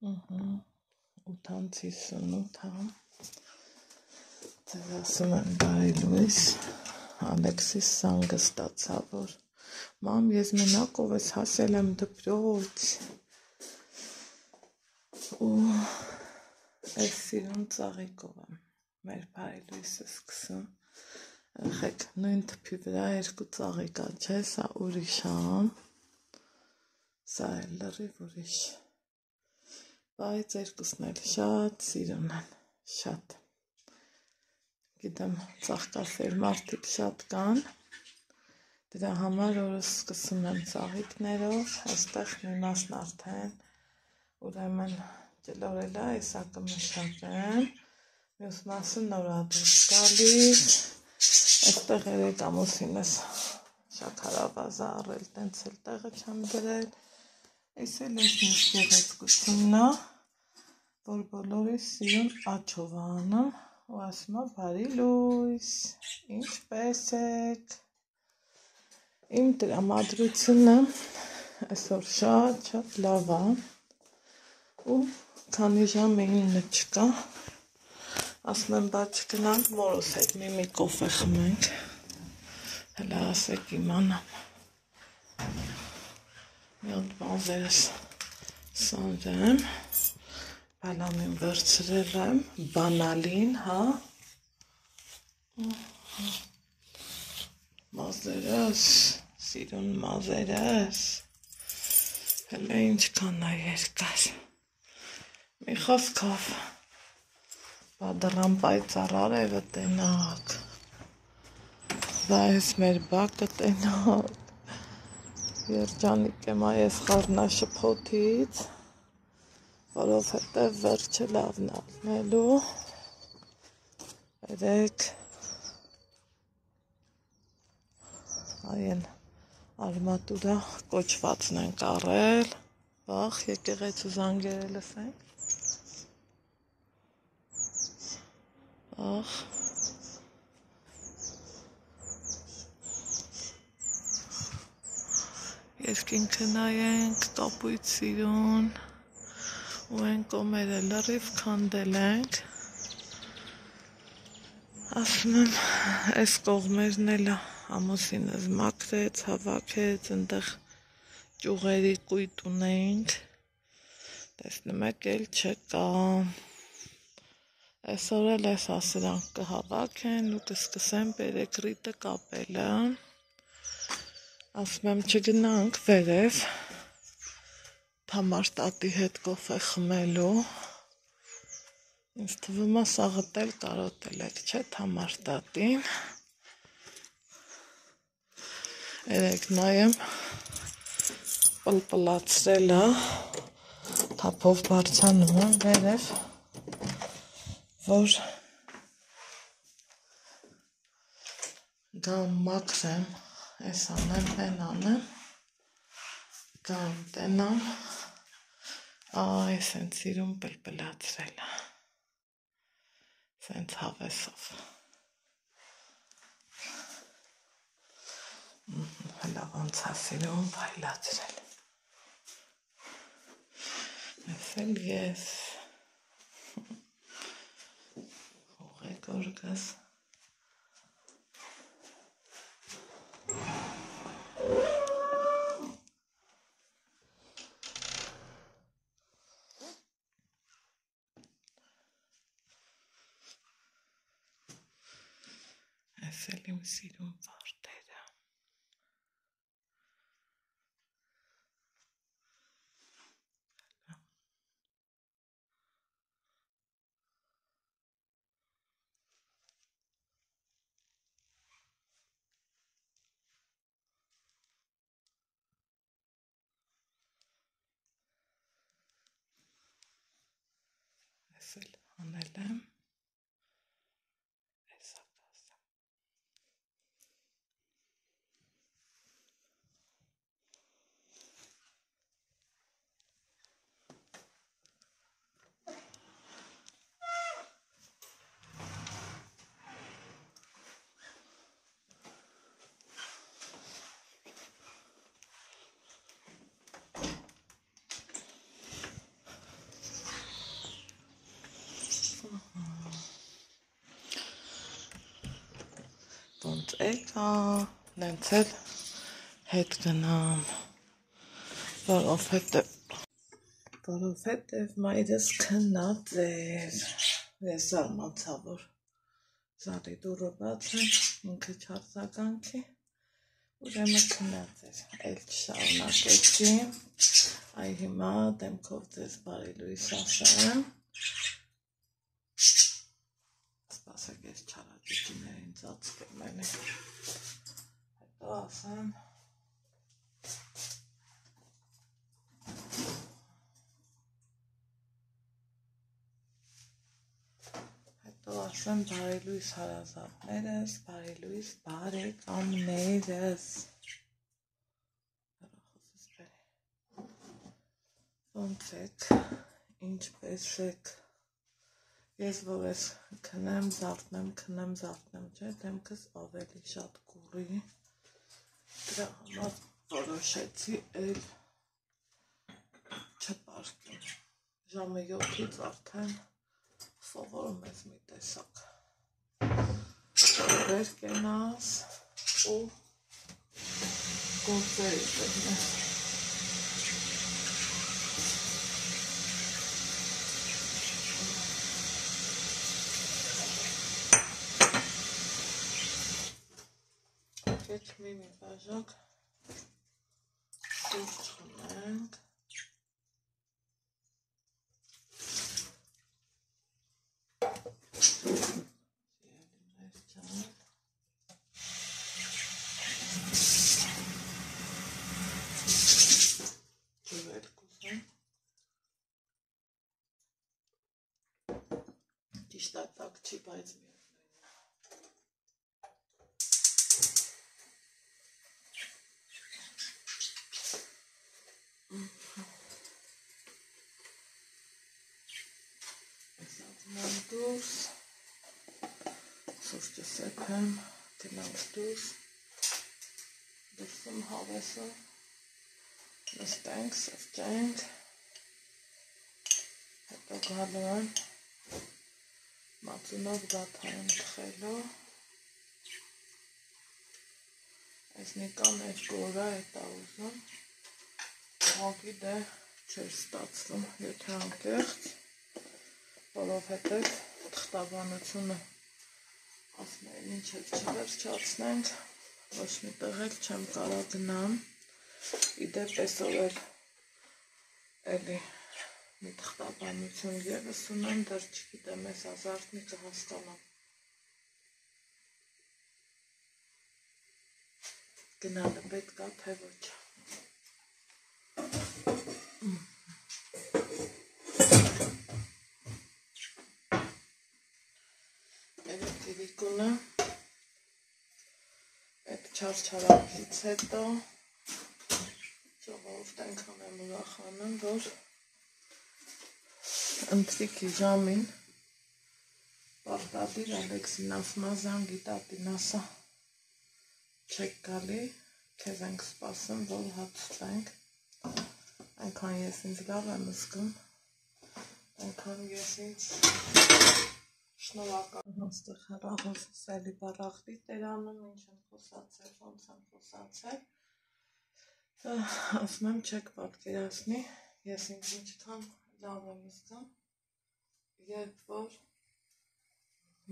8:58 Ձեզ ասում եմ բարի լույս, Ալեքսիս զանգը ստացա, որ մամ, ես մենակով ես հասել եմ դպրոց ու այս սիրուն ծաղիկով եմ մեր բարի լույսը սկսում, եղեք նույն թփի վրա երկու ծաղիկա չէ, սա ուրիշ ամ, սա էլ լրիվ ուրիշ, բայց երկուսն էլ շատ սիրուն են, շատ Գիտեմ, ծաղկասեր մարդիկ շատ կան, դրա համար օրս սկսում եմ ծաղիկներով, այստեղ մի մասն արդեն, ուրեմն ջլորել է, եսա կմշակեմ, մյուս մասը նորադուրս գալիս, այստեղ երեք ամուսինս շաքարավազը առել, տենց էլ տեղը չեմ գրել, այս էլ ես մյուս գեղեցկությունն է, որ բոլորիս սիրուն աչով անում, ու ասում է բարի լույս, ինչպես եք, իմ տրամադրությունը այսօր շատ լավ է, ու քանի ժամ 9 չկա, ասում եմ բաց գնանք մորոս հետ մի կոֆե խմենք, հələ ասեք իմանամ, մի հատ բազերս սանրեմ, բալամին վերցրել եմ, բանալին, հա, մազերս, սիրուն մազերս, հələ ինչքան է երկար, մի խոսքով, բադրան պայծառ արևը տենակ, բայց մեր բակը տենակ, երջանիկ եմ այս խառնաշփոթից, որովհետև վերջը լավն ալնելու, երեք այն արմատուրա կոչվածն ենք առել, վախ եկեղեցու զանգերը լսենք, վախ, երկինքը նայենք, կապույտ սիրուն, ու են կոմերը լրիվ քանդել ենք, ասում եմ, այս կողմերն էլ ամուսինս մաքրեց, հավաքեց, ընդեղ ճյուղերի կույտ ունեինք, տեսնում եք էլ չկա, այսօր էլ այս ասրանք կհավաքեն ու կսկսեն պերեկրիտը կապելը, ասում եմ չգնանք վերև, Թամարտատի հետ կոֆե խմելու, ինձ թվում է սաղդ էլ կարոտել եք, չէ, Թամարտատին, երեք նայեմ, պլպլացրել է, թափով բարձանում եմ վերև, որ գամ մաքրեմ, այս անեմ, են անեմ, գամ տենամ, այս են սիրում պլպլացրել է, սենց հավեսով, հլա ոնց է սիրում բայլացրել, ես էլ ես, ուղեք օրգաս, այս էլ իմ սիրում վարդերը, այս էլ անել եմ, այսա կասեմ, եկա, նենց էլ հետ գնամ, որովհետև մայրս քնած էր, ես զարմացա, որ զարի դուրը բաց են, ինքը չարձագանքի, ուրեմն քնած էր, էլ չշարունակեցի, այ հիմա դեմքով ձեզ բարի լույս ասեմ, սպասեք ես չարաճիճիներին ծածկեմ են, հետո ասեմ, բարի լույս հարազատներս, բարի լույս բարեկամներս, ոնց եք, ինչպես եք, ես որ ես քնեմ, զարթնեմ, չէ, դեմքս ավելի շատ կուռի, դրա համար որոշեցի էլ չպարկեմ, ժամը 7-ից արդեն սովորում ես մի տեսակ, վեր կենաս ու գործերի տեղնես, Կեչ մի բաժակ սուրճ խմենք, ճիշտ տակ չի, բայց միևնույն դուրս, սուրճը սեփեմ, գնանք դուրս, դուրսում հավեսը, նստենք, սրճենք, հետո գալու են, մածունով գաթա եմ թխելու, այս նիկան երկու օրա էտա ուզում, ուղղակի դե չէր ստացվում, եթե անկեղծ, որովհետև թղթաբանությունը ասում ինչ էլ չվերջացնենք, ոչ մի տեղ էլ չեմ կարող գնամ, իդեպ այսօր էլի մի թղթաբանություն ևս ունեմ, դեռ չգիտեմ ես ազարթնի կհասկանամ, գնալը պետք է թե ոչ, Տիրիկունը, այդ չարչարակից հետո ժողովուրդ այնքան եմ ուրախանում, որ ընթրիքի ժամին պարտադիր Ալեքսին ասում է զանգի տատին ասա չեք գալի, քեզ ենք սպասում, որ հացվենք, այնքան ես ինձ լավ եմ զգում, այնքան ես ինձ շնորհակալ եմ այստեղ հեռախոսս էլի բառախտի տերանում, ինչ եմ խոսացել, ոնց եմ խոսացել, ասում եմ չեք պատկերացնի, ես ինձ ինչքան լավ եմ զգում, երբ որ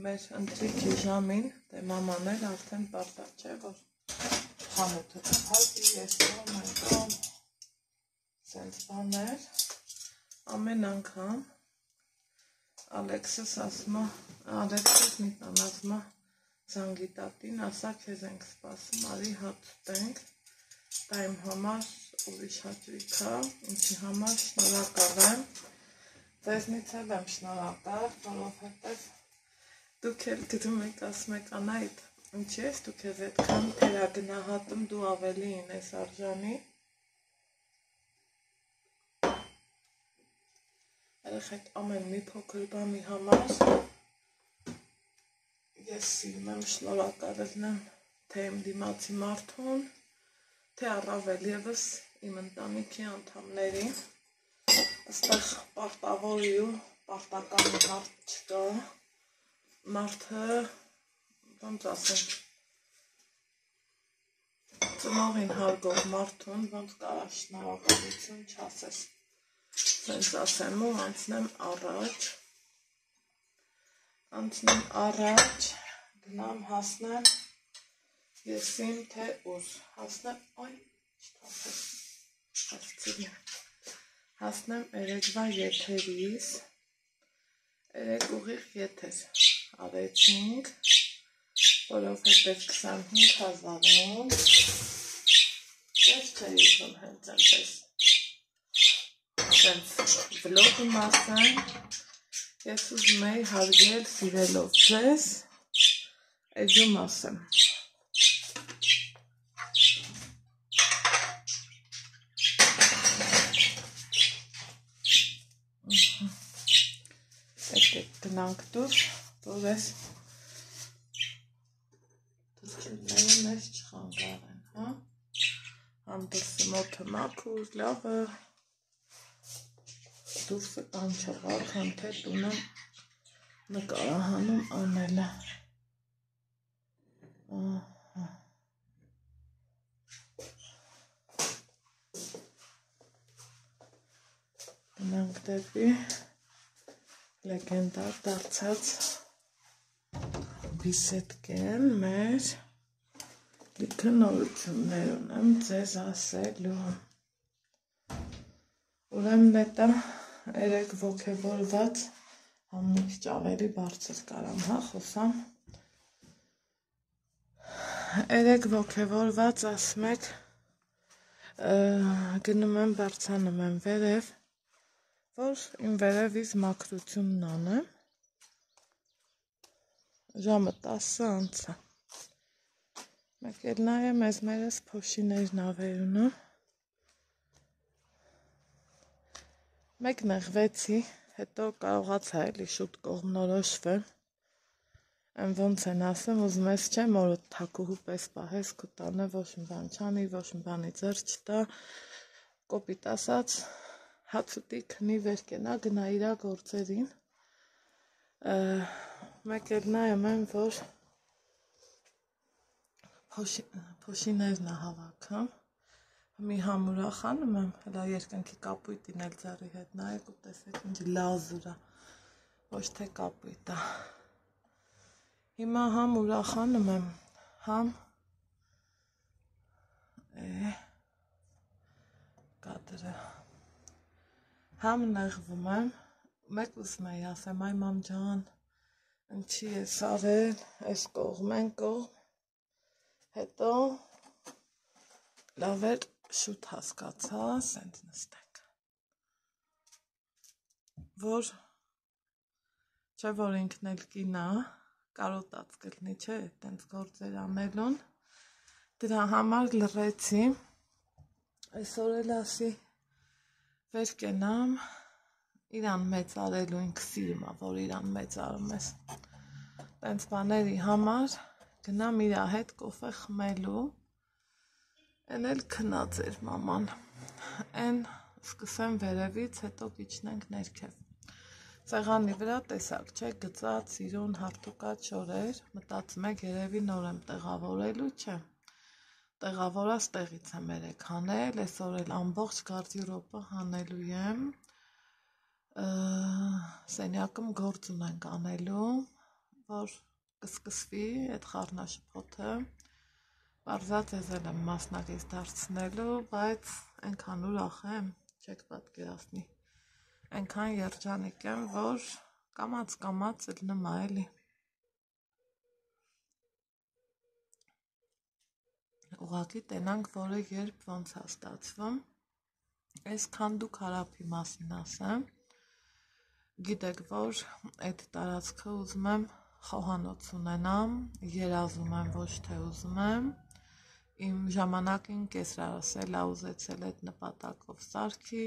մեր ընթրիքի ժամին, դե մաման էլ արդեն պարտադիր չէ, որ խանութը կփակի, ես կողմ այնքան սենց բաներ, ամեն անգամ Ալեքսս ասում է, Ալեքսս Նիկան ասում է զանգի տատին, ասա քեզ ենք սպասում, արի հաց ուտենք, դա իմ համար ուրիշ հաճույք է, ինչի համար շնորհակալ եմ, ձեզնից էլ եմ շնորհակալ, որովհետև դուք էլ գրում եք, ասում եք Անահիտ, ինչի ես դու քեզ այդքան թերագնահատում, դու ավելի ինես արժանի, երեխեք ամեն մի փոքր բանի համար ես սիրում եմ շնորհակալ լինեմ թե իմ դիմացի մարդուն, թե առավել ևս իմ ընտանիքի անդամներին, այստեղ պարտավորի ու պարտական հարց չկա, մարդը, ոնց ասեմ, ծնողին հարգող մարդուն ոնց կարա շնորհակալություն չասես։ Սենց ասեմ ու անցնեմ առաջ, գնամ հասնեմ եսիմ թե ուր, հասնեմ երեկվա եթերից, երեկ ուղիղ եթեր արեցինք, որովհետև 25,000-ում ես չէի ուզում հենց այնպես վլոգի մասն ես ուզում էի հարգել սիրելով ձեզ էջում ասեմ եկեք գնանք դուր որ ես դուրքերները մեզ չխանգարեն, հա? Հանդրսը մոթը մաքուր, լավը դուրսը կանչողակ, հան թե տունը նկարահանում անելը գնանք դեպի լեգենդար դարձած բիսետկեն մեր լիքը նորություններ ունեմ ձեզ ասելու ուրեմն էտա երեկ ոգևորված համնիք ճավերի բարձր կարամ հա խոսամ երեկ ոգևորված ասում եք գնում եմ բարձանում եմ վերև որ իմ վերևից մաքրությունն անեմ ժամը 10-ը անցա մեկ էլ նայեմ ես մերս փոշիներն ավերունում մեկ նեղվեցի հետո կարողացա էլի շուտ կողմնորոշվեմ այն ոնց են ասեմ ուզում ես չեմ օրը թակուհու պես պահես քո տանը ոչ մի բան չանի ոչ մի բանի ձեռ չտա կոպիտ ասած հացուտի քնի վեր կենա գնա իրա գործերին մեկ էլ նայում եմ որ փոշիներն հավաքում մի համուրախ անում եմ հələ երկնքի կապույտին էլ ձեռի հետ նայեք ու տեսեք ինչ լազուրա ոչ թե կապույտա հիմա համ ուրախ անում եմ համ կադրը համ նեղվում եմ մեկ ուզում էի ասեմ այ մամ ջան ինչի ես արել այս կողմ են կողմ հետո լավ էր շուտ հասկացա սենց նստենք որ չէ որ ինքն էլ կինա կարոտած կլինի չէ տենց գործեր անելուն դրա համար լռեցի այսօր էլ ասի վեր կենամ իրան մեծարելու ինքը սիրում է որ իրան մեծարում ես տենց բաների համար գնամ իրա հետ կոֆե խմելու են էլ քնած էր մաման են սկսեմ վերևից հետո կիչնենք ներքև սեղանի վրա տեսակ չէ գծած իրուն հարթուկած շորեր մտածում եք երևի նոր եմ տեղավորելու չէ տեղավորած տեղից եմ երեք հանել այսօր էլ ամբողջ գարդյուրոպը հանելու եմ սենյակում գործ ունենք անելու որ կսկսվի այդ խառնաշփոթը Պարզած ես էլ եմ մասնակից դարձնելու, բայց այնքան ուրախ եմ, չեք պատկերացնի, այնքան երջանիկ եմ, որ կամաց էլ նմա էլի։ Ուղղակի տենանք, որը երբ ոնց է ստացվում, այսքան դուք հարապի մասին ասեմ, գիտեք, որ այդ տարածքը ուզում եմ խոհանոց ունենամ, երազում եմ, ոչ թե ուզում եմ, իմ ժամանակին կեսրարասելա ուզեցել այդ նպատակով սարքի,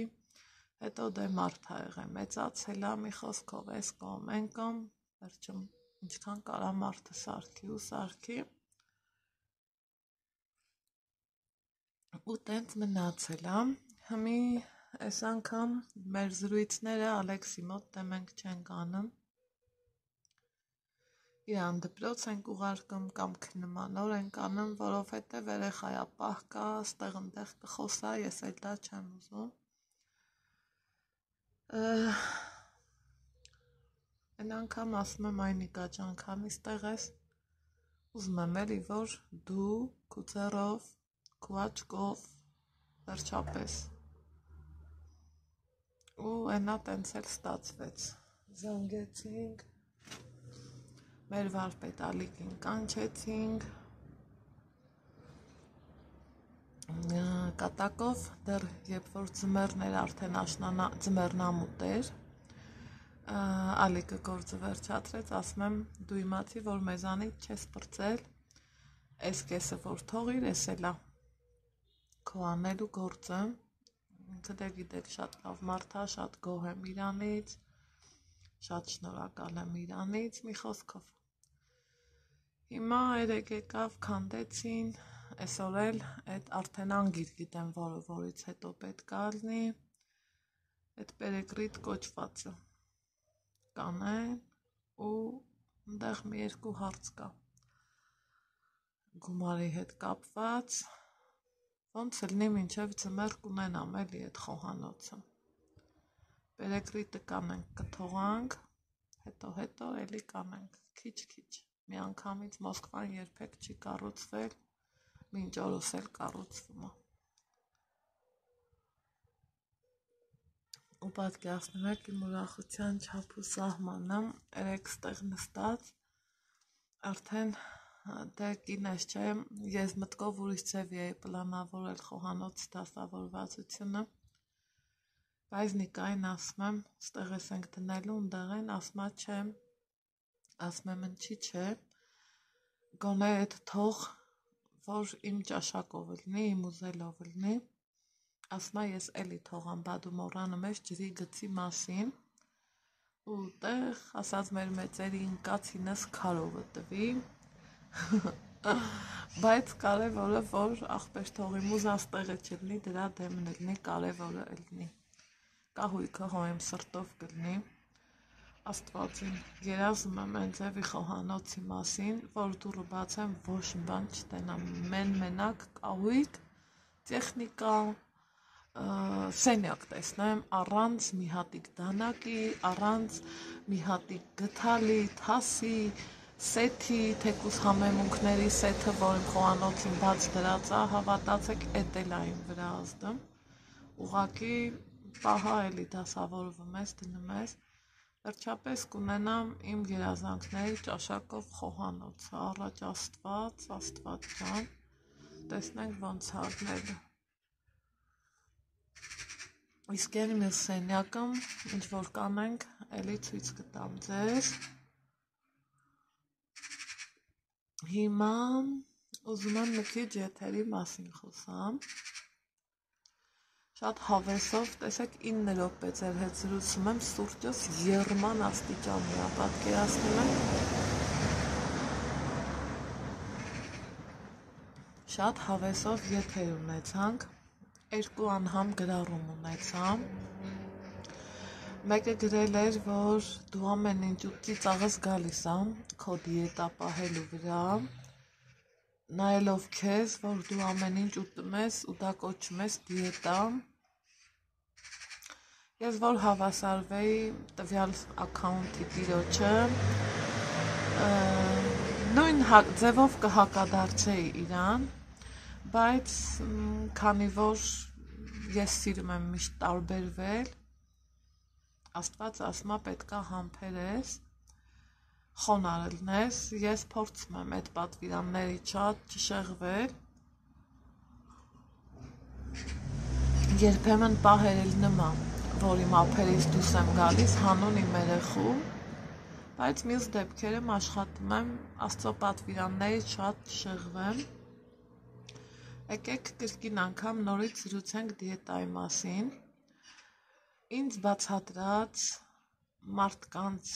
հետո դե մարդ ա եղել մեծացել ա մի խոսքով այս կողմ են կողմ, վերջում ինչքան կարա մարդը սարքի ու սարքի ու տենց մնացել ա, հիմի այս անգամ մեր զրույցները Ալեքսի մոտ դե մենք չենք անում, իրան դպրոց ենք ուղարկում կամ քննմանոր ենք անում, որովհետև երեխայա պահ կա, ստեղ ընդեղ կխոսա, ես էլ դա չեմ ուզում։ Այն անգամ ասում եմ Այնիկա ջան, քանի ստեղ ես, ուզում եմ էլի, որ դու քու ձեռով, քու աչքով, վերջապես։ Ու այնա տենց էլ ստացվեց։ Զանգեցինք, մեր վարպետ Ալիկին կանչեցինք, կատակով դեռ երբ որ ձմեռն էր արդեն ձմեռն ամուտ էր, Ալիկը գործը վերջացրեց, ասում եմ դու իմացի, որ մեզանից չես պրծել, այս կեսը որ թողիր, էս էլա քո անելու գործը, ինքը դե գիտեք շատ լավ մարդ է, շատ գոհ եմ իրանից, շատ շնորհակալ եմ իրանից, մի խոսքով։ Հիմա երեկ եկավ, քանդեցին, այսօր էլ այդ արդեն անգիր գիտեմ, որից հետո պետք է լինի, այդ պերեկրիտ կոչվածը կանեն ու ընդեղ մի երկու հարց կա գումարի հետ կապված, ոնց լինի մինչև ձմեռ կունենամ էլի այդ խոհանոցը, պերեկրիտը կանենք կթողանք, հետո էլի կանենք, քիչ, մի անգամից Մոսկվան երբեք չի կառուցվել, մինչ օրս էլ կառուցվում է։ Ու պատկերացնում եք իմ ուրախության չափ ու սահմանը, երեք ստեղ նստած, արդեն դե կինես չէ, ես մտքով ուրիշ ձևի էի պլանավորել խոհանոց դասավորվածությունը, բայց Նիկային ասում եմ, ստեղ ես ենք դնելու, ընդեղ են, ասում չէ, ասում եմ ինչի չէ, գոնե այդ թող, որ իմ ճաշակով լինի, իմ ուզելով լինի, ասում ես էլի թողամ բադու մոռանը մեջ ջրի գծի մասին, ու տեղ, ասած մեր մեծերի ինկացինս քարովը տվի, բայց կարևորը, որ ախպեր թողի մուզաս տեղը չլինի, դրա դեմն լինի, կարևորը լինի, կահույքը հո իմ սրտով կլինի, Աստվածին, երազում եմ այն ձևի խոհանոցի մասին, որ դուռը բացեմ, ոչ մի բան չտենամ, մենակ կահույք, տեխնիկա, սենյակ տեսնեմ, առանց մի հատիկ դանակի, առանց մի հատիկ գթալի, թասի, սեթի, թեկուս համեմունքների սեթը, որ իմ խոհանոցին բաց դրած է, հավատացեք, էդ էլ այն վրա ազդում, ուղղակի պահա էլի դասավորվում ես, դնում ես, վերջապես կունենամ իմ երազանքների ճաշակով խոհանոցը, առաջ Աստված ջան, տեսնենք ոնց հագնելու։ Իսկ երի մեր սենյակում, ինչ որ կանենք, էլի ցույց կտամ ձեզ։ Հիմա ուզում եմ մի քիչ եթերի մասին խոսամ։ Շատ հավեսով, տեսեք 9 րոպե ձեր հետ զրուցում եմ, սուրճս եռման աստիճանի է, պատկերացնում եք։ Շատ հավեսով եթեր ունեցանք, 2 անգամ գրառում ունեցամ։ Մեկը գրել էր, որ դու ամեն ինչ ծիծաղս գալիս ա, քո դիետա պահելու վրա, նայելով քեզ, որ դու ամեն ինչ ուտում ես ու դա կոչում ես դիետա, ես որ հավասարվեի տվյալ ակաունթի տիրոջը, նույն ձևով կհակադարձեի իրան, բայց քանի որ ես սիրում եմ միշտ տարբերվել, Աստված ասում է պետքա համբերես, խոնարհ լինես, ես փորձում եմ այդ պատվիրանների շատ չշեղվել, երբեմն պահեր էլ նման, որ իմ ափերից դուրս եմ գալիս հանուն իմ երեխու, բայց մյուս դեպքերում աշխատում եմ Աստծո պատվիրաններից շատ չշեղվեմ, եկեք կրկին անգամ նորից զրուցենք դիետայի մասին, ինձ բացատրած մարդկանց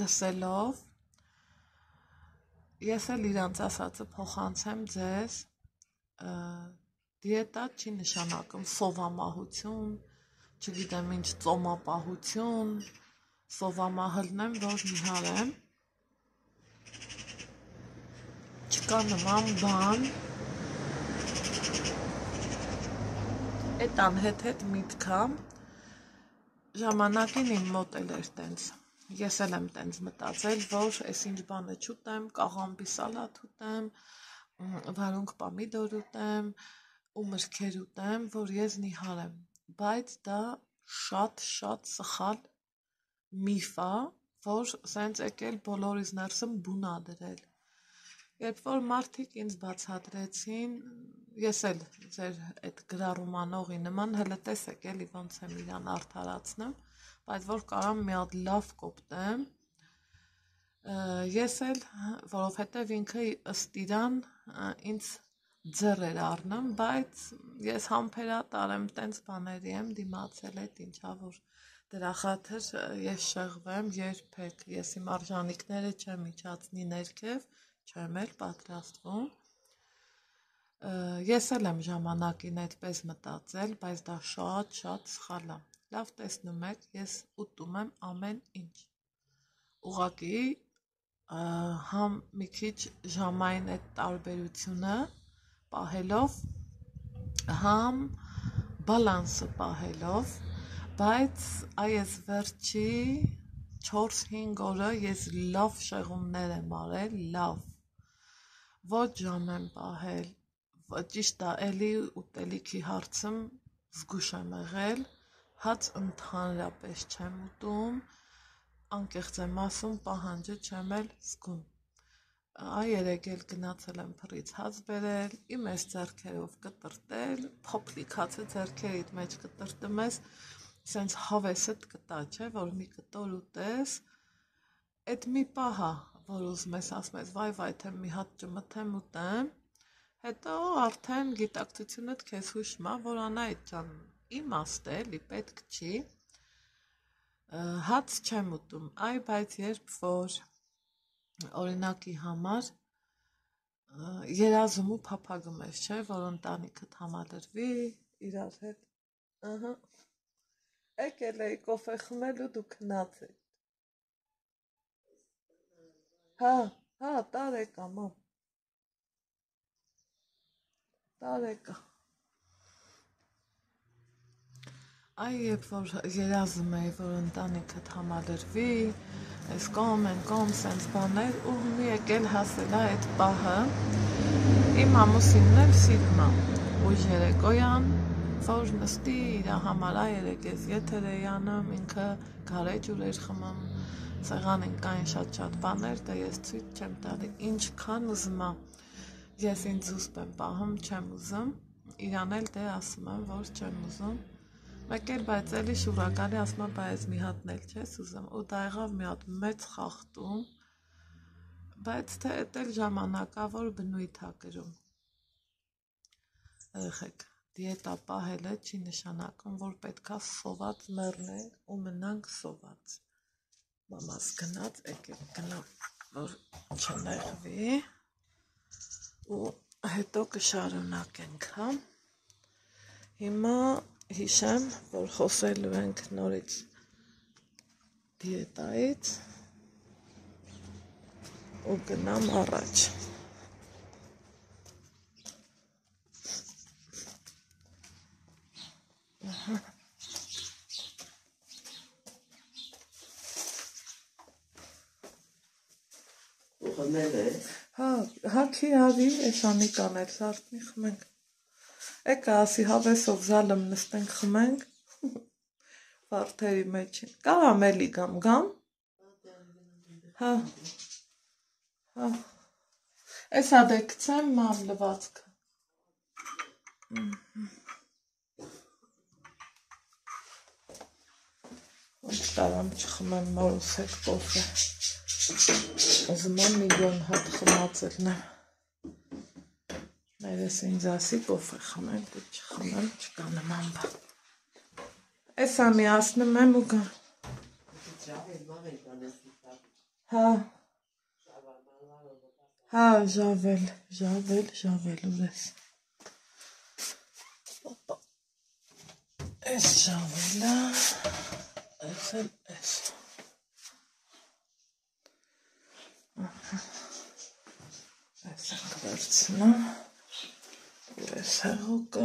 լսելով, ես էլ իրանց ասածը փոխանցեմ ձեզ, դիետա չի նշանակում սովամահություն, չգիտեմ ինչ ծոմապահություն, սովամահ լինեմ, որ նիհար եմ, չկա նման բան, այդ անհետ միտքամ, ժամանակին իմ մոտ էլ էր տենց, ես էլ եմ տենց մտածել, որ ես ինչ բանը չուտեմ, կաղամբի սալատ ուտեմ, վարունգ պամիդոր ուտեմ, ու մրգեր ուտեմ, որ ես նիհար եմ, բայց դա շատ սխալ միֆ է, որ սենց եկել բոլորիս ներսում բուն ա դրել։ Երբ որ մարդիկ ինձ բացատրեցին, ես էլ ձեր այդ գրառումանողի նման հələ տեսեք էլի ոնց եմ իրան արդարացնում, բայց որ կարամ մի հատ լավ կոպտեմ, ես էլ, որովհետև ինքը ըստ իրան ինձ ձեռ էր առնում, բայց ես համբերատար եմ, տենց բաների եմ դիմացել, այդ ինչա որ դրա խաթր ես շեղվեմ երբեք, ես իմ արժանիքները չեմ իջացնի ներքև, չեմ էլ պատրաստվում, ես էլ եմ ժամանակին այդպես մտածել, բայց դա շատ սխալ է, լավ տեսնում եք, ես ուտում եմ ամեն ինչ, ուղղակի համ մի քիչ ժամային այդ տարբերությունը պահելով, համ բալանսը պահելով, բայց այս վերջի 4-5 օրը ես լավ շեղումներ եմ արել, լավ, ոչ ժամ եմ պահել, ճիշտ է, էլի ուտելիքի հարցում զգույշ եմ եղել, հաց ընդհանրապես չեմ ուտում, անկեղծ եմ ասում, պահանջը չեմ էլ զգում, երեկ էլ գնացել եմ փռից հաց բերել, իմ ես ձեռքերով կտրտել, փոփլիկ հացը ձեռքերիդ մեջ կտրտում ես, սենց հավեսդ կտա, չէ, որ մի կտոր ուտես, այդ մի պահ է, որ ուզում ես ասում ես, վայ, թե մի հատ ճմթեմ ուտեմ, հետո արդեն գիտակցությունդ քեզ հուշում է, որ Անահիտ ջան, իմաստ է, էլի պետք չի, հաց չեմ ուտում, բայց երբ որ օրինակի համար երազում ու փափագում ես, չէ, որ ընտանիքդ համալրվի, իրար հետ, եկել էի կոֆե խմել ու դու քնած եք, տարեկա մամ, տարեկա, երբ որ երազում էի, որ ընտանիքդ համալրվի, այս կողմ են կողմ սենց բաներ ու մի եկել հասել այդ պահը, իմ ամուսինն էլ սիրում է, ուժ երեկոյան, որ նստի իրա համար երեկ ես եթեր էի անում, ինքը գարեջուր էր խմում, սեղանին կային շատ բաներ, դա ես ցույց չեմ տալի, ինչքան ուզում է, ես ինձ զուսպ եմ պահում, չեմ ուզում, իրան էլ դե ասում եմ, որ չեմ ուզում, մեկ էլ բայց էլի շուրակալի ասում եմ, բայց մի հատն էլ չես ուզում, ու դա եղավ մի հատ մեծ խախտում, բայց թե էդ էլ ժամանակավոր բնույթ ա կրում, երեխեք, դիետա պահելը չի նշանակում, որ պետքա սոված մեռնենք ու մնանք սոված, մամաս գնաց, եկեք գնամ, որ չնեղվի, ու հետո կշարունակենք, հիմա հիշեմ, որ խոսելու ենք նորից դիետայից ու գնամ առաջ, հաքի հավի, էշանի կանել, սարդնի խմենք, եկա ասի հավեսով զալում նստենք խմենք, վարդերի մեջին, կարամ էլի գամ, էսա դե կցեմ մամ լվացքը, ոնչ տարամ չխմեմ մորուս հետ կոֆե, ուզում եմ միլիոն հատ խմածելն եմ, մերես ինձ ասի կոֆե խմեմ, դու չխմեմ, չկա նման բան, էսա միացնում եմ ու գամ, ժավել ուրես, ես ժավելա, ես էլ ես, ես ենք վերցնեմ ու այս հեղուկը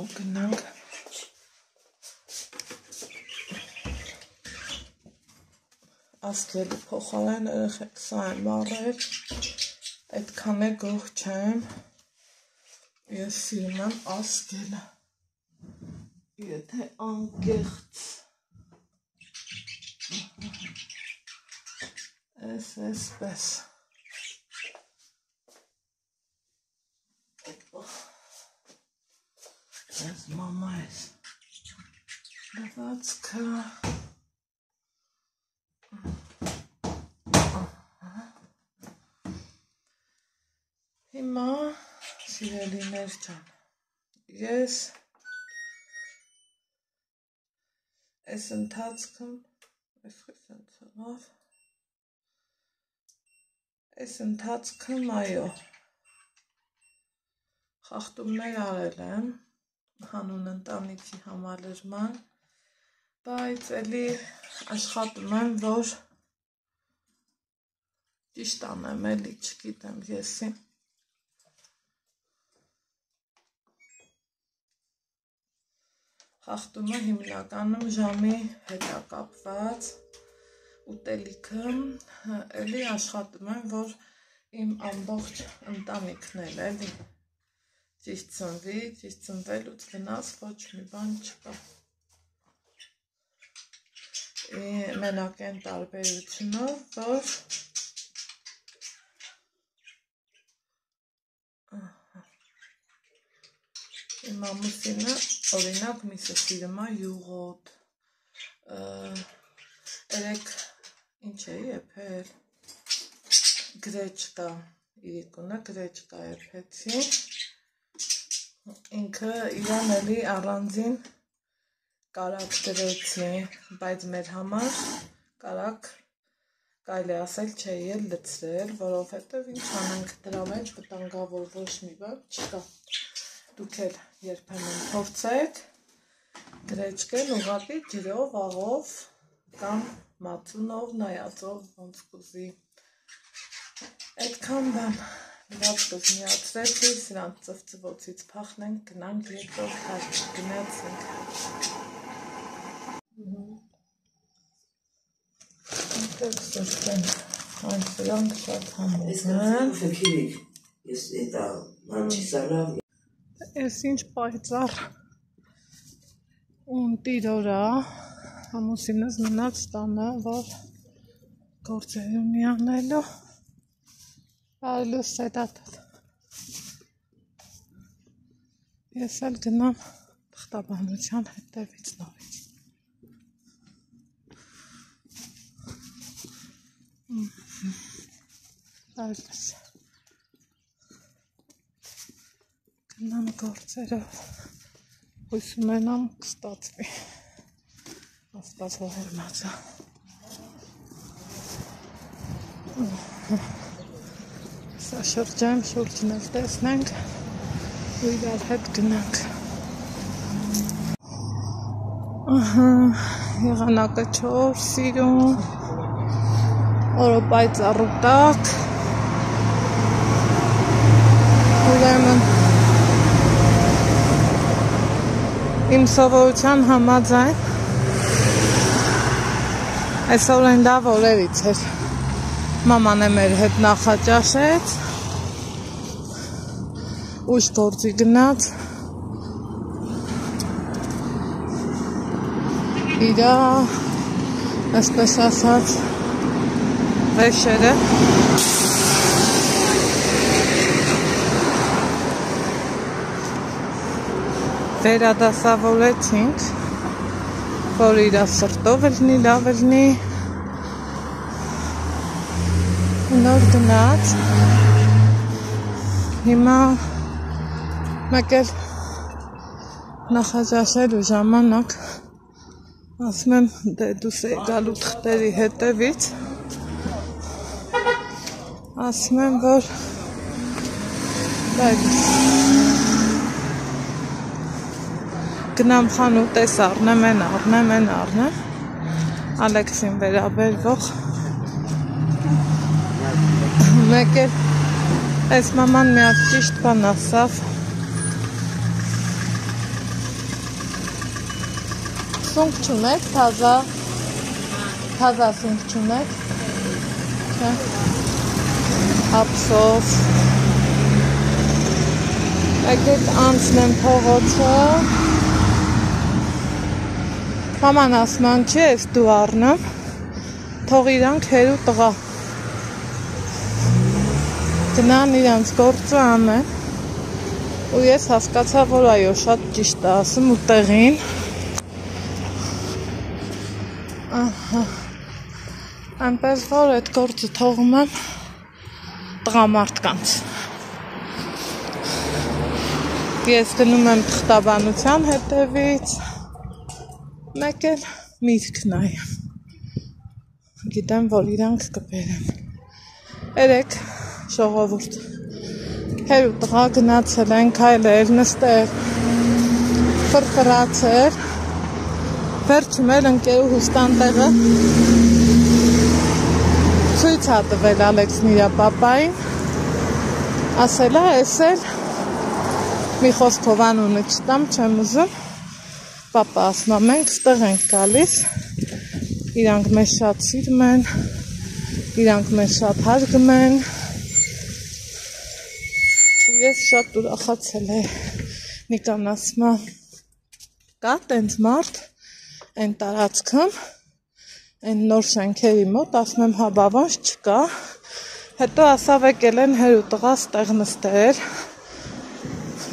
ու գնանք ասկելի փոխարեն երեխեք սա եմ առել այդքան է գող չեմ ես սիրում եմ ասկելը եթե անկեղծ այսպես այս մամա ես լվացքը հիմա սիրելիներ ջան ես այս ընթացքում այո խախտումներ արել եմ հանուն ընտանիքի համալրման բայց էլի աշխատում եմ որ ճիշտ անեմ էլի չգիտեմ եսի խախտումը հիմնականում ժամի հետ է կապված ուտելիքը էլի աշխատում եմ որ իմ ամբողջ ընտանիքն էլ էլի ճիշտ ծնվի ճիշտ ծնվելուց վնաս ոչ մի բան չկա մենակ այն տարբերությունով որ իմ ամուսինը օրինակ միսը սիրում է յուղոտ երեք ինչ էի եփել գրեչկա իրիկունը գրեչկա եփեցի ինքը իրան էլի առանձին կարակ դրեցի բայց մեր համար կարակ կարելի ասել չէի էլ լցրել որովհետև ինչ անենք դրա մեջ վտանգավոր ոչ մի բան չկա դուք էլ երբեմն փորձեք գրեչկեն ուղղակի ջրով աղով կամ մածունով նայածով ոնց կուզի այդքան բան լվացքս միացրեցի սրանց ծվծվոցից փախնենք գնանք երկրորդ հարկ գնացինք այնտեղ սրտեն այն սրանք շատ համով են Ես ինչ պայծառ ունտիրորա ամուսինս մնաց տանը, որ գործեր ունի անելու այլուս հետատատ ես էլ գնամ թղթաբանության հետևից նորից այլուս Նամ գործերով հույս ունենամ կստացվի Աստված ողորմածը Սա շրջայմ շուրջն էլ տեսնենք ու իրար հետ գնանք Եղանակը 4 սիրում օրը պայծառ ու տաք ուրեմն Իմ սովորության համաձայն այսօր են լավ օրերից էր մաման է մեր հետ նախաճաշեց ուշ գործի գնաց իրա այսպես ասած վեշերը վերադասավորեցինք, որ իրա սրտով ելնի, լավ ելնի, նոր գնաց, հիմա մեկ էլ նախաճաշելու ժամանակ, ասում եմ, դե դուս է գալու թղթերի հետևից, ասում եմ, որ գնամ խանութ, էս առնեմ, են առնեմ, Ալեքսին վերաբերվող, մեկ էլ, այս մաման մի հատ ճիշտ բան ասավ, սունկ չունեք, թազա սունկ չունեք, ապսոս, եկեք անցնեմ փողոցը, մաման ասման չի ես դու առնեմ, թող իրանք հերու տղա, գնան իրանց գործը անեն, ու ես հասկացա, որ այո, շատ ճիշտ է ասում ու տեղին, այնպես որ այդ գործը թողում եմ տղամարդկանց, ես գնում եմ թղթաբանության հետևից, մեկ էլ միտք նայեմ, գիտեմ, որ իրանք կբերեն, երեք ժողովուրդ, հերու տղա գնացել են, քայլել, նստել, ֆրֆրացել, վերջում էլ ընկերուհուս տանտեղը ցույց ա տվել Ալեքսն իր պապային, ասել է, էս էլ մի խոսքով անունը չտամ, չեմ ուզում, պապա ասում է, մենք ստեղ ենք գալիս, իրանք մեզ շատ սիրում են, իրանք մեզ շատ հարգում են, ու ես շատ ուրախացել է, Նիկան ասում է, կա տենց մարդ, են տարածքում, են նոր շենքերի մոտ, ասում եմ, հա բավանց չկա, հետո ասավ եկել են հերու տղա ստեղ նստել,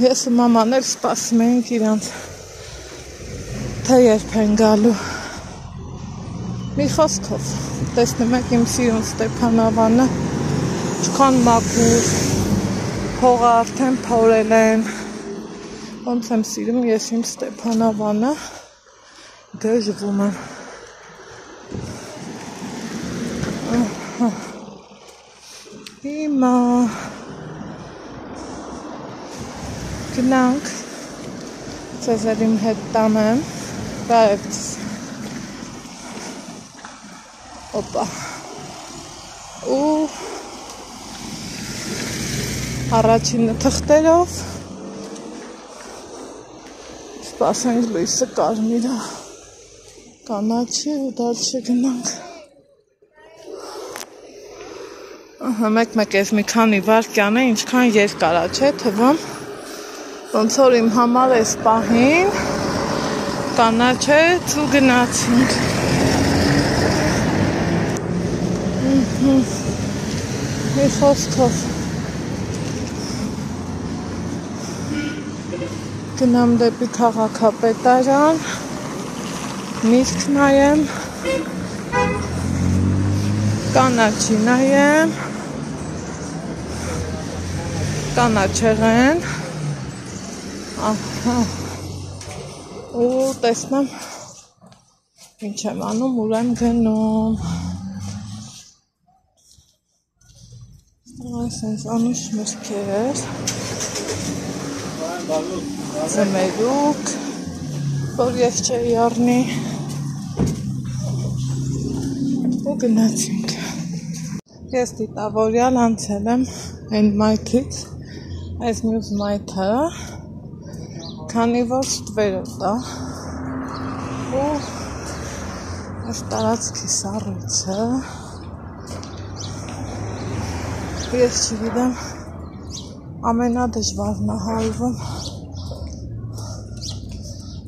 ես ու մաման էլ սպասում էինք իրանց, թե երբ են գալու, մի խոսքով, տեսնում եք իմ սիրուն Ստեփանավանը, չքան մաքուր, փողը արդեն փորել են, ոնց եմ սիրում ես իմ Ստեփանավանը, գժվում եմ, հիմա գնանք, ծեզեր իմ հետ տանեմ, բարևձ, օպա, ու առաջինը թղթերով, սպասենք լույսը կարմիրա, կանաչի ու դալչի գնանք, մեկ ես մի քանի վարկյան է, ինչքան երկար է, չէ, թվում, ոնց որ իմ համար ես պահին, կանաչեց ու գնացինք, մի խոսքով, գնամ դեպի քաղաքապետարան, միտք նայեմ, կանաչի նայեմ, կանաչեղեն, ու տեսնեմ, ինչ եմ անում, ուր եմ գնում, այսենց անուշ մրկեր, ձմերուկ, որ ես չէի առնի, ու գնացինք, ես դիտավորյալ անցել եմ այն մայթից, այս մյուս մայթը, քանի որ ստվերով դա, ու այս տարածքի սառույցը, ես չգիտեմ, ամենադժվարն է հարվում,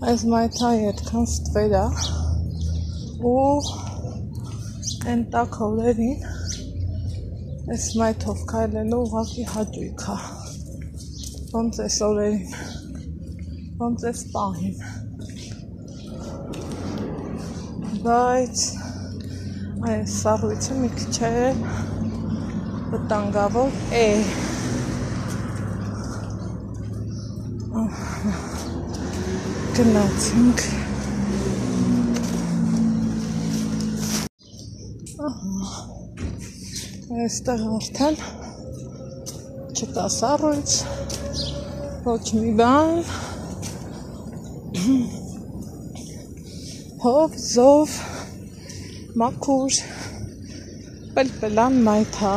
այս մայթայի այդքան ստվեր է, ու այն տաք օրերին, այս մայթով քայլելու ուղղակի հաճույք է, ոնց այս օրերին, ոնց այս պահին, բայց այս սառույցը մի քիչ է վտանգավոր է, գնացինք, այստեղ արդեն չկա սառույց, ոչ մի բան, Հով, զով, մաքուր, պլպլան մայթա,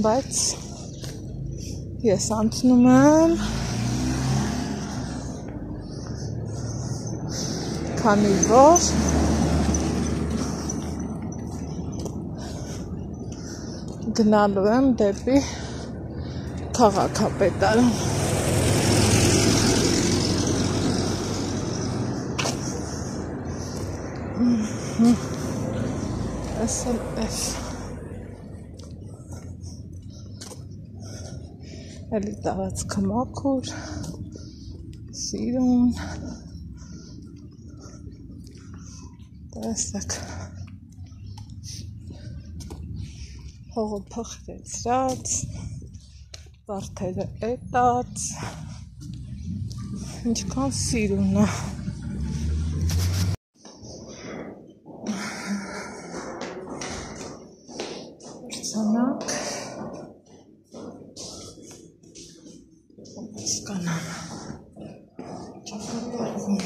բայց ես անցնում եմ, քանի որ գնալու եմ դեպի քաղաքապետարան։ SLF էլի տարածքը մաքուր, սիրուն, տեսեք հողը փխրեցրած, վարդերը էտած, ինչքան սիրուն է։ Արձանակ հասկանամ ճակատագրվում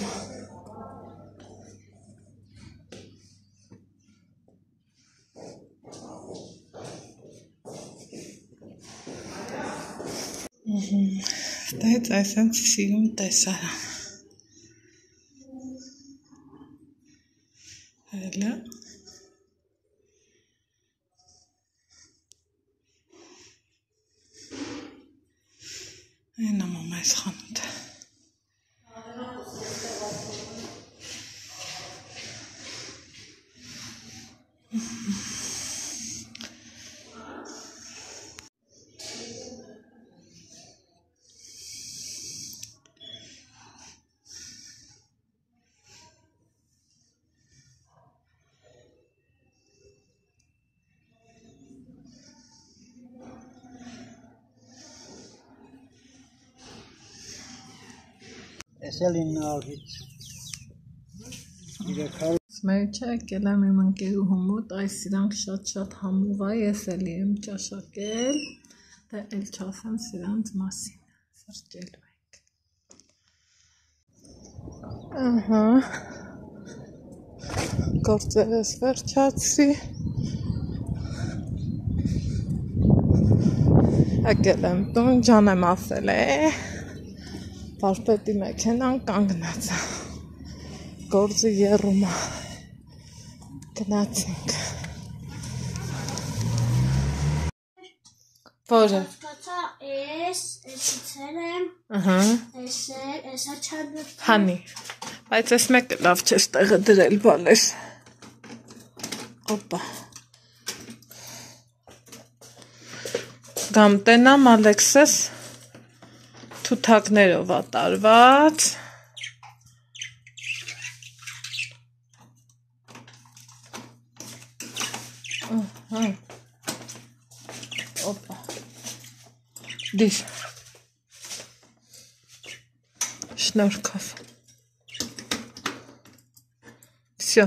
Դայց այսենց սիրում տեսարան հելը Այն ամոմ այս խանութը Սմեյչը եկել եմ իմ ընկերուհու մոտ, այս իրանք շատ համով է, ես էլի եմ ճաշակել, դե էլ չասեմ սրանց մասին, սրճելու ենք։ Գործերս վերջացրի, եկել եմ տուն, ջանեմ ասել է, վարպետի մեքենան կանգնած է, գործը եռում է, գնացինք։ Որը։ Կացա ես ցել եմ։ Էսա չադր։ Հանի։ Բայց ես մեկը լավ չես տեղը դրել բալես։ Օպա։ Գամ տենամ Ալեքսես թութակներով ատարված։ Օպա։ Դիր Շնորհքով Всё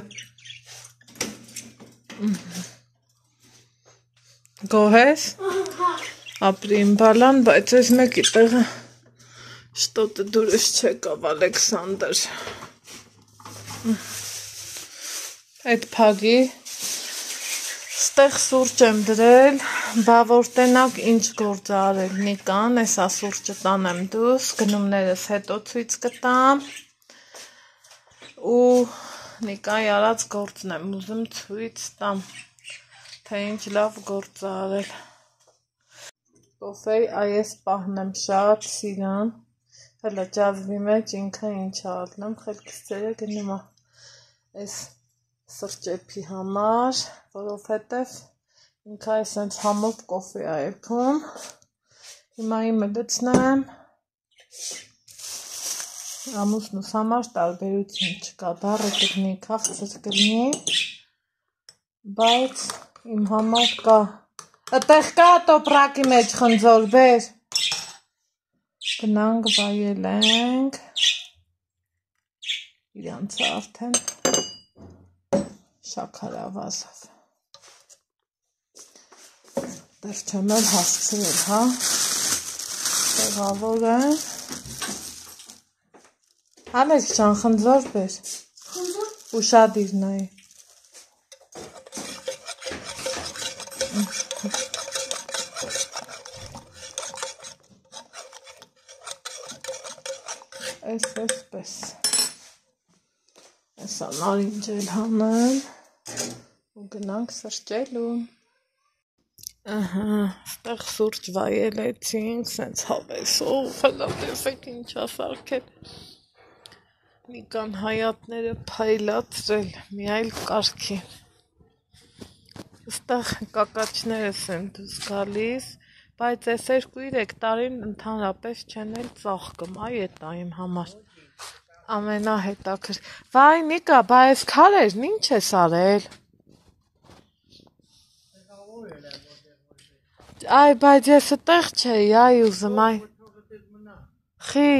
Գոհես ապրիմ բալան, բայց ես մեկի տեղը շտոտը դուրս չեկավ Ալեքսանդր այդ փագի ստեղ սուրճ եմ դրել, բա որ տենակ ինչ գործ արել Նիկան, էսա սուրճը տանեմ դուս, գնումներս հետո ցույց կտամ ու Նիկայի արած գործն եմ ուզում ցույց տամ, թե ինչ լավ գործ արել Կոֆեի այս պահն եմ շատ սիրան, հələ ջազվի մեջ ինքը ինչ ալնեմ, խելքս ծերը գնում այս սրճեփի համար, որովհետև ինքը այսենց համով կոֆե է եփում, հիմա իմը լցնեմ, ամուսնուս համար տարբերություն չկա, դառը կգնի, քաղցր կլինի, բայց իմ համար կա, այդտեղ կա տոպրակի մեջ խնձոր բեր, գնանք վայելենք, իրանցը արդեն շաքարավազով, դեռ չեմ էլ հասցրել, հա, տեղավոր եմ, Ալեքս ջան, խնձոր բեր։ Խնձոր։ Ուշադիր նայ։ Էսպես։ Էսա նարինջ էլ հանեմ ու գնանք սրճելու։ Ստեղ սուրճ վայելեցինք, սենց հավեսով, հլա տեսեք ինչա սարքել։ Նիկան հայատները փայլացրել, մի այլ կարգի։ Ստեղ կակաչներս են դուս գալիս, բայց այս 2-3 տարին ընդհանրապես չեն էլ ծաղկում, այ էտա իմ համար ամենահետաքրքիր։ Վայ Նիկա, բա այս քարերն ինչ ես արել։ Այ բայց ես այդտեղ չէի, այ ուզում, այ։ Խի։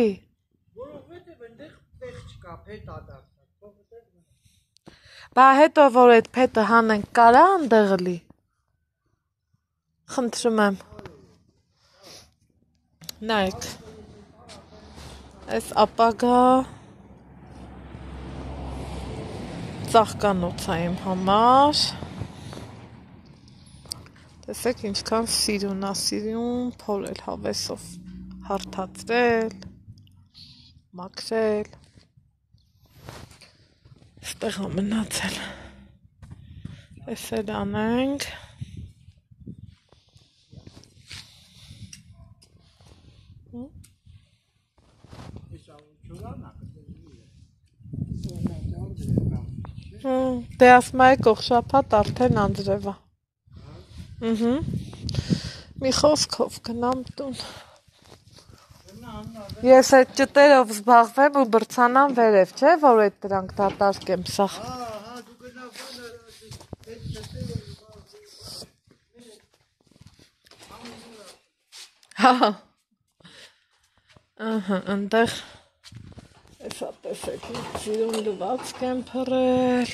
Որովհետև այնտեղ տեղ չկա, փետ ադարձած։ Բա հետո որ այդ փետը հանենք կարա այնտեղ լի։ Խնդրում եմ։ Նայեք։ Այս ապագա ծաղկանոց է իմ համար։ Տեսեք ինչքան սիրուն, փորել հավեսով, հարթացրել, մաքրել, ստեղ մնացել, ես էլ անենք, դե ասում այ կող շաբաթ արդեն անձրևա։ Մի խոսքով գնամ տուն։ Ես այդ ճտերով զբաղվեմ ու բրցանամ վերև, չէ, որ այդ դրանք դատարկեմ սաղ։ Դու գնավ Ընդեղ էսա տեսեք սիրուն լվացք եմ փռել։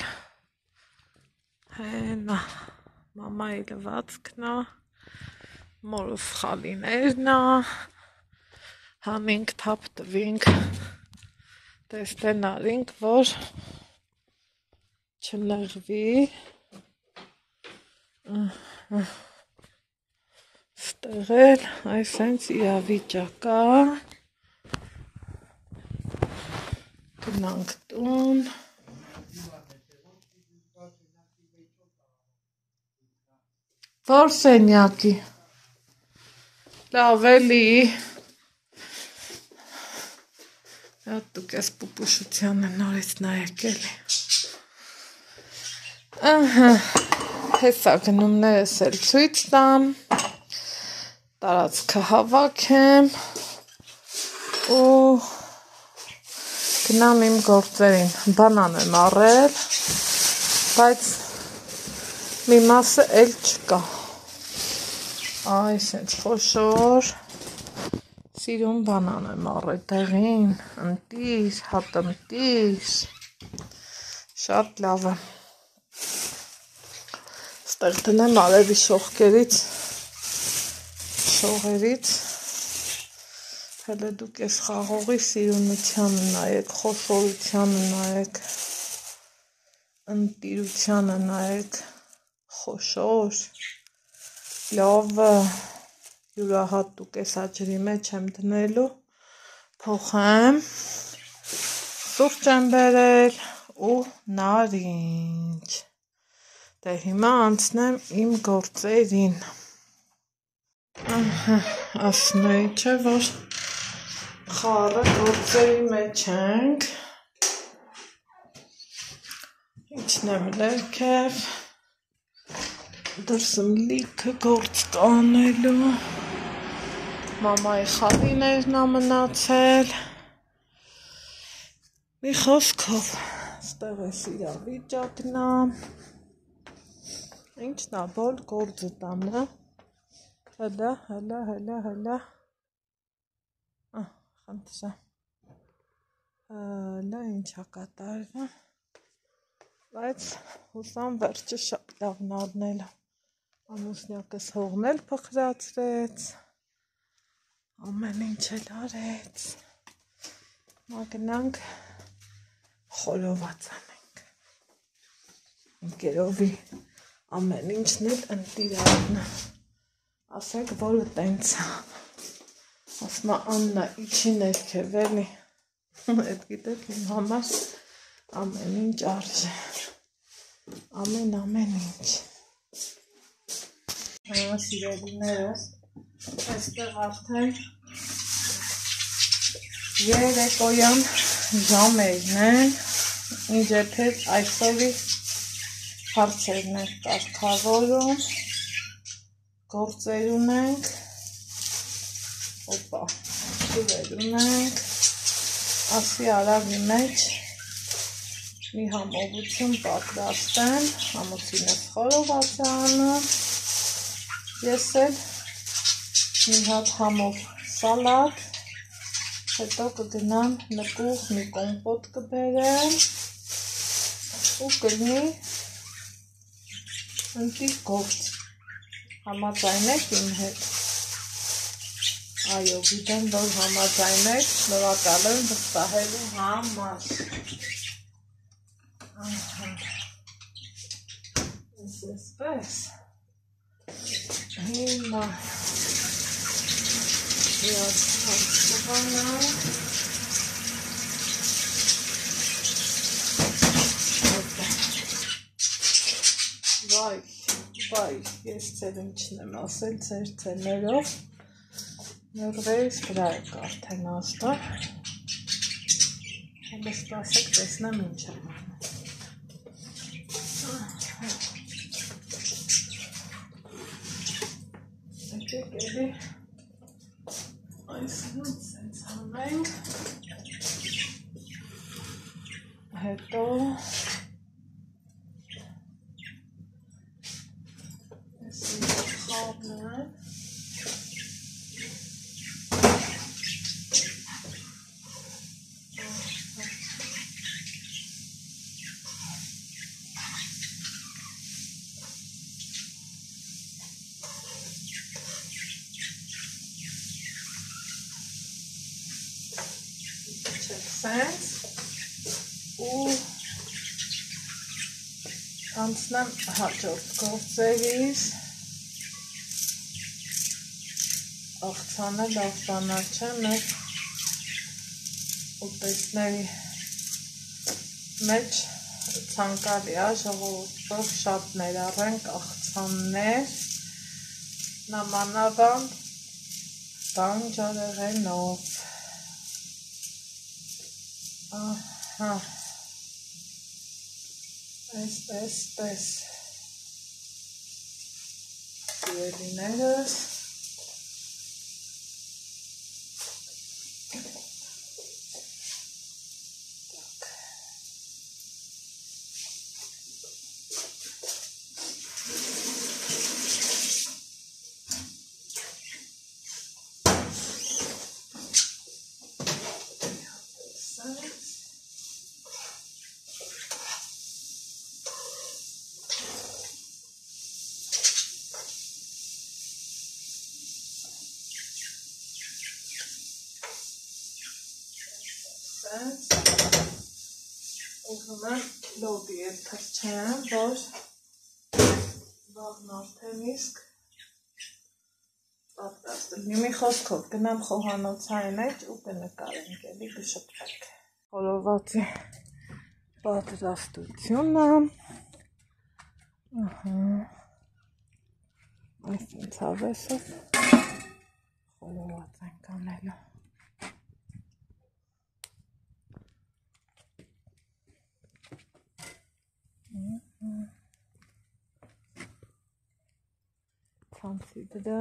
Հենա, մամայի լվացքն է, մորս խալիներն է, հանինք թապ տվինք, տեստեն արինք, որ չնեղվի, ստեղ էլ այսենց իրավիճակա, գնանք տուն, որ սենյակի, լավ էլի, դուք ես պուպուշությանը նորից նայեք էլի, հեսա գնումներս էլ ցույց տամ, տարածքը հավաքեմ ու գնամ իմ գործերին, բանան եմ առել, բայց մի մասը էլ չկա, այ սենց խոշոր, սիրուն բանան եմ առել դեղին, ընտիր, հատընտիր, շատ լավ է, ստեղ դնեմ արևի շողերից, հելը դուք ես խաղողի սիրունությանը նայեք, խոշորությանը նայեք, ընտիրությանը նայեք, խոշոր, լավը, յուրահատուկ ես աջրի մեջ եմ դնելու, փոխեմ, սուրճ եմ բերել ու նարինջ, դե հիմա անցնեմ իմ գործերին, ասնեի չէ, որ խառը գործերի մեջ ենք, իջնեմ լերքև, դրսում լիքը գործ կանելու, մամայի խալիներն ա մնացել, մի խոսքով, ստեղ ես իրավիճակն ա, ինչն ա բոլ գործը տանը, հլա, խնդրեմ, հլա ինչա կատարվում, բայց հուսամ վերջը շատ լավն առնելը, ամուսնյակս հողնել փխրացրեց, ամեն ինչ էլ արեց, մա գնանք խորոված անենք։ Ընկերովի ամեն ինչն էլ ընտիրարն է։ Ասեք, որը տենց է։ Ասմա Աննա իչի ներքև էլի։ Էդ գիտեք իմ համար ամեն ինչ արժե։ Ամեն ինչ։ Սիրելիներս, այստեղ արդեն երեկոյան ժամերն են, ինչ եթեր այսօրի հարցերն ենք կարգավորում, գործեր ունենք, ջուրեր ունենք, ասի արավի մեջ մի համովություն պատրաստեմ, ամուսինս խորոված է անում, ես էլ մի հատ համով սալատ, հետո կգնամ նկուղ մի կոմպոտ կբերեմ ու կլինի ընտիր գործ, համաձայնեք իմ հետ, այո, գիտեմ, որ համաձայնեք, շնորհակալ եմ վստահելու համար, այսպես, հիմա վայ, ես ձեր ինչն եմ ասել, ձեր ցեներով նորվերից վրա եք արդեն աստա, հենց սպասեք տեսնեմ ինչ եմ անում։ Էլի այսինքն սենց անենք, հետո այսինքն խաղն են, ու անցնեմ հաջորդ գործերիս, աղցանը լավ բանալ չէ, մեր ուտեստների մեջ ցանկալի է ժողովուրդ շատ ներառենք աղցաններ, նամանավանդ բանջարեղենով, ահա, այսպես, սիրելիներս, ուզում եմ լոբի էլ թրջեմ, որ վաղն արդեն իսկ պատրաստ լինի։ Մի խոսքով գնամ խոհանոցային մեջ ու կնկարենք, էլի կշփվենք։ Խորովածի պատրաստությունը, այսինքն հավեսով խորոված ենք անելու։ Ցանցի դրա,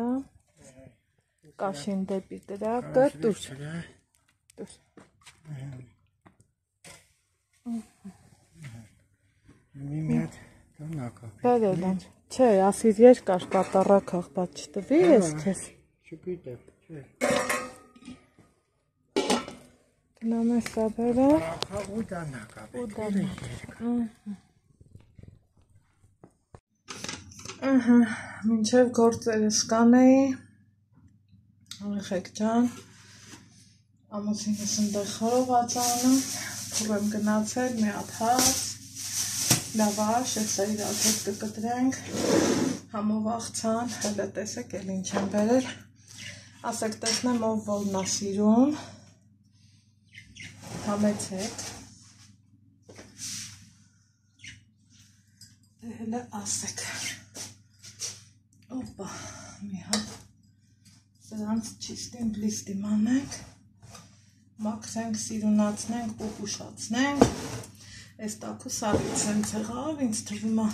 կաշին դեպի դրակը, դուր։ Մի հատ տոնակապ։ Բերել են, չէ, ասիր երկար կատարակ աղբատ չտվի ես քեզ։ Չգիտեմ, չէ։ Գնամ ես սա բերեմ։ ու տոնակապ։ Մինչև գործերս կանեի, աղեխեք ջան, ամուսինս ընդեղ խորոված անում, Ու եմ գնացել մի հատ հաց, լավաշ, էսա իրար հետ կկտրենք, համով աղցան, հելը տեսեք էլ ինչ եմ բերել, ասեք տեսնեմ ով որն է սիրում, համեցեք, հելը ասեք, օպա, մի հատ, սրանց չիստին բլիստիմ անենք, մաքրենք, սիրունացնենք ու ուշացնենք, այս տակու սարից եմ ցեղավ, ինձ թվում է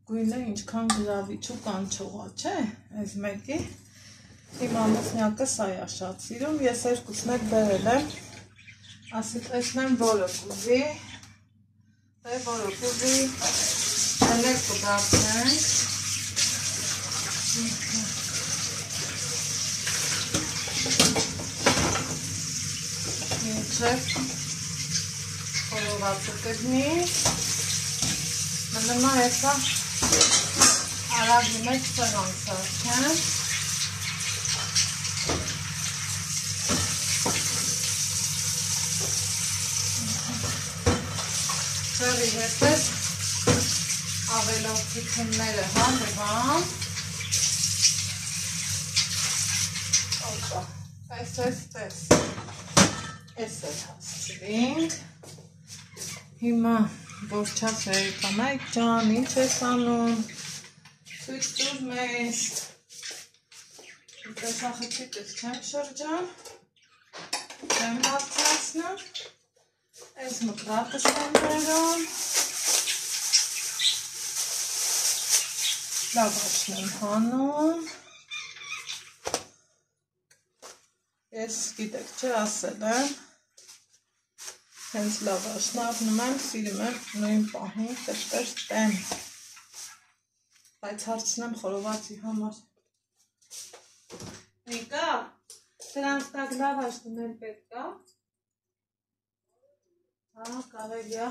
գույնը ինչքան գրավիչ ու կանչողա, չէ, այս մեկի, իմ ամուսնյակը սա է շատ սիրում, ես երկուսն էլ բերել եմ, ասի տեսնեմ որը կուզի, որը կուզի, հելեր կդարձնենք, Շեվ խորովածը կգնի, մնումա եսա արագի մեջ ծեղան սարքեմ, ծեղի հետև ավելով թիքունները հանդվան, պես, Ես էլ հասցրինք, հիմա որ չաս երեկանայք ճան, ինչ ես անում, ցույց տուր մեզ, տեսախցիկս չեմ շրջան, չեմ բարձրացնում, ես մկրատս եմ բերում, լավաշն եմ հանում, ես գիտեք չէ ասել եմ, հենց լավաշն ապնում եմ, սիրում եմ նույն պահին տերտեր տեմ, բայց հարցնեմ խորովածի համար, Նիկա, դրանց տակ լավաշ դնել պետք է, հա, կարելի է,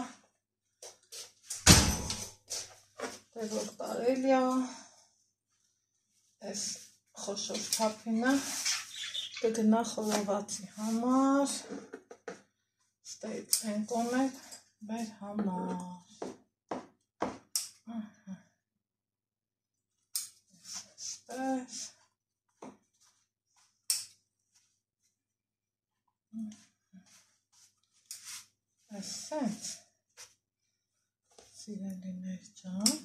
դե որ կարելի է, այս խոշոր թափինը, կգնա խորովածի համար, ստայից ենկոմ է մեր համար, ստայս, ասենց, սիրելիներ ճան,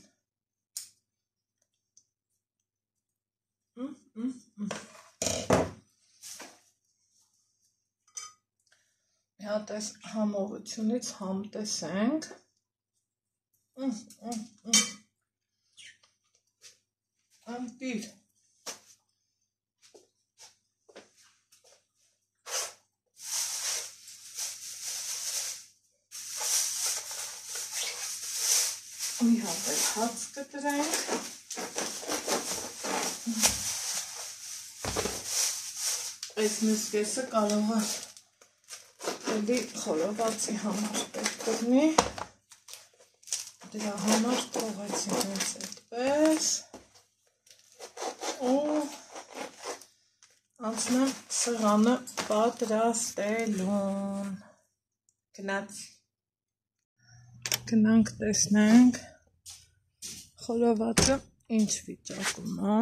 Մի հատ այս համովությունից համ տեսենք, անկիր, մի հատ էլ հաց կտրենք, այս մյուս կեսը կարող է էլի խորովածի համար պետք կգնի, դրա համար թողեցի հենց այդպես ու անցնեմ սեղանը պատրաստելուն, գնանք տեսնենք խորովածը ինչ վիճակում է,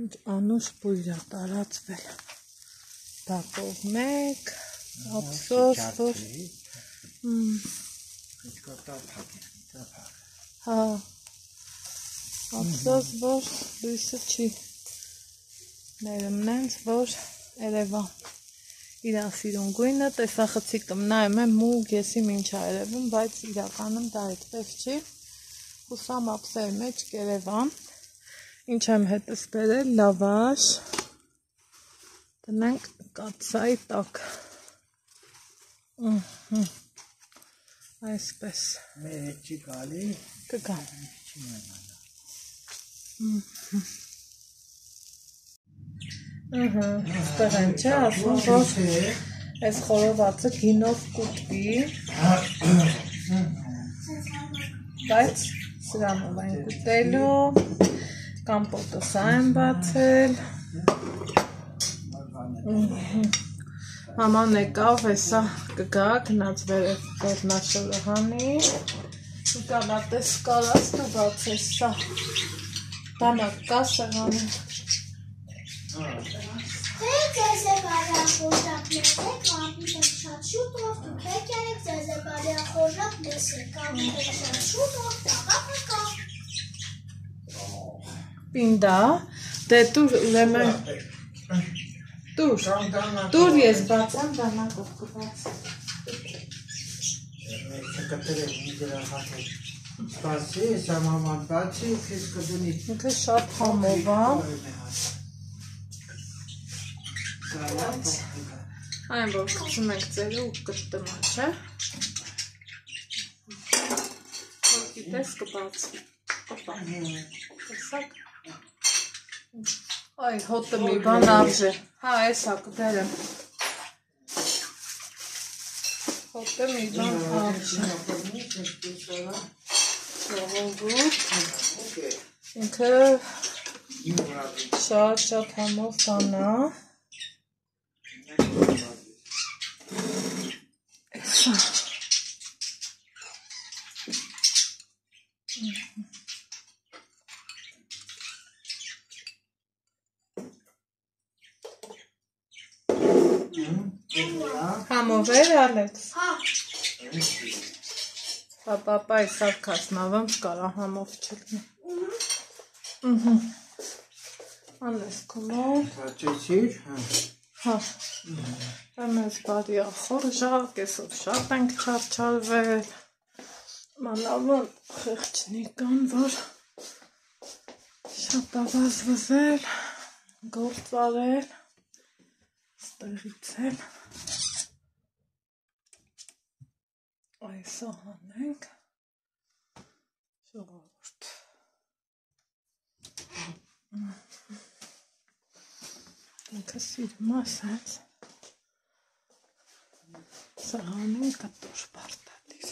ինչ անուշ բույր է տարածվել, դա կողմեք, ափսոս, որ ափսոս, որ լույսը չի ներմնենց, որ երևա իրա սիրուն գույնը, տեսախցիկը նայում եմ մուգ եսի մինչ երևում, բայց իրականում դա այդպես չի, հուսամ ափսերի մեջ կերևան, ինչ եմ հետս բերել, լավաշ, տնենք կաթսայի տակ, այսպես, չի գալի, կգամ, ստեղ են չէ, ասում, որ այս խորովածը գինով կուտվի, բայց սրանով են կուտելու, կամպոտը սա են բացել, Maman եկավ, հեսա կգա, գնաց վերնաշորը հանի, կանատես կարած դու բաց հեսա, բանակ կա սեղանի։ Ձեզ է բարյա խորնակ մեսեք, կամպիտը շատ շուտով, դուք եք երեք ձեզ է բարյա խորնակ մեսեք, կամպիտը շատ շուտով, տաղապը կա։ Պինդա, դե տուր ուրեմն, տուր ես բացեմ, բանակով կբաց։ Սպասի, սամաման բացի, քեզ կդնի։ Ինքը շատ համով է։ Այն որ կծում եք ձերը ու կտմա, չէ։ Որ գիտես կբացի։ Հոպա, տեսակ։ Այ հոտը մի բան արժե, հա էսա կդերեմ։ Հոտը մի բան արժե։ Ժողովուրդ, ինքը շատ համով բան է։ Էսա։ Համով էր, Ալեքս։ Հա։ Պապա էսավ կասնավեմ չկարա համով չլնի։ Անես կումով։ Հաճեցիր, Հա։ Մեզ բարի ախորժակ, էսով շատ ենք չարչարվել։ Մանավան խեղճնիկան, որ շատ ավազվզել, գործ արել, ստեղից էլ։ Այսա հանենք, ժողովուրդ։ Ինքը սիրում ասած, սահանին կտոր պարտադիր։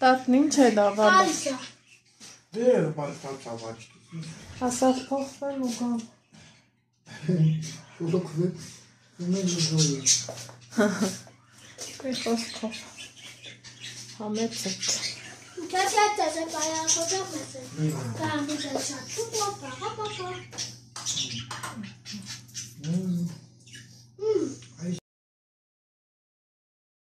Տատն ինչ է լավալը։ Այզա։ դեր բարձած ավաճ։ Ասած փոխվեմ ու գամ։ Շուլուկվի, ումեն ուզոյի։ Կի խոսքով։ Համեցեք։ Քեզ հետ ձեզ է բարյա խորնակ մեսեք, կամպիտը շատ շուտով, տաղապը կա։